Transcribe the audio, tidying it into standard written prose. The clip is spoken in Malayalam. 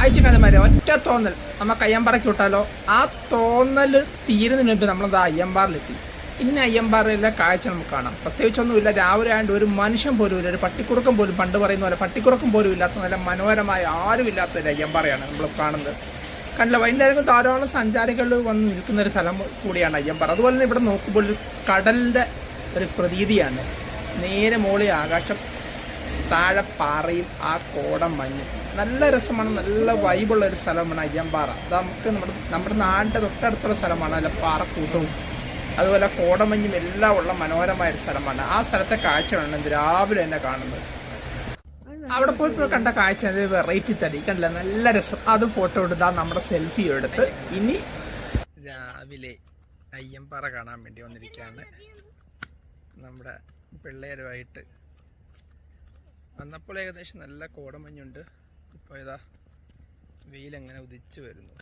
കാഴ്ച കണ്ടമാരെ ഒറ്റ തോന്നൽ നമുക്ക് അയ്യമ്പാറയ്ക്ക് വിട്ടാലോ. ആ തോന്നൽ തീരുന്നതിന് മുമ്പ് നമ്മളത് അയ്യമ്പാറിലെത്തി. ഇനി അയ്യമ്പാറയിലെ കാഴ്ച നമുക്ക് കാണാം. പ്രത്യേകിച്ചൊന്നുമില്ല, രാവിലെ ആയതുകൊണ്ട് ഒരു മനുഷ്യൻ പോലും ഇല്ല, ഒരു പട്ടിക്കുറുക്കം പോലും, പണ്ട് പറയുന്ന പോലെ പട്ടിക്കുറുക്കം പോലും ഇല്ലാത്ത നല്ല മനോഹരമായ ആരുമില്ലാത്ത ഒരു അയ്യമ്പാറയാണ് നമ്മൾ കാണുന്നത്. കണ്ടില്ല, വൈകുന്നേരം ധാരാളം സഞ്ചാരികൾ വന്ന് നിൽക്കുന്ന ഒരു സ്ഥലം കൂടിയാണ് അയ്യമ്പാറ. അതുപോലെ തന്നെ ഇവിടെ നോക്കുമ്പോൾ ഒരു കടലിൻ്റെ ഒരു പ്രതീതിയാണ്. നേരെ മോളിൽ ആകാശം, താഴെ പാറയിൽ ആ കോടം മഞ്ഞ്. നല്ല രസമാണ്, നല്ല വൈബുള്ള ഒരു സ്ഥലമാണ് അയ്യമ്പാറ. അത് നമുക്ക് നമ്മുടെ നാടിൻ്റെ തൊട്ടടുത്തുള്ള സ്ഥലമാണ്. നല്ല പാറക്കൂട്ടവും അതുപോലെ കോടമഞ്ഞും എല്ലാം ഉള്ള മനോഹരമായ ഒരു സ്ഥലമാണ്. ആ സ്ഥലത്തെ കാഴ്ചയാണ് ഇന്ന് രാവിലെ തന്നെ കാണുന്നത്. അവിടെ പോയപ്പോൾ കണ്ട കാഴ്ച വെറൈറ്റി തടി കണ്ടില്ല, നല്ല രസം. അത് ഫോട്ടോ എടുത്താൽ നമ്മുടെ സെൽഫി എടുത്ത് ഇനി രാവിലെ അയ്യമ്പാറ കാണാൻ വേണ്ടി വന്നിരിക്കുകയാണ്. നമ്മുടെ പിള്ളേരുമായിട്ട് വന്നപ്പോൾ ഏകദേശം നല്ല കോടമഞ്ഞുണ്ട്. ഇപ്പോൾ ഇതാ വെയിലങ്ങനെ ഉദിച്ചു വരുന്നു.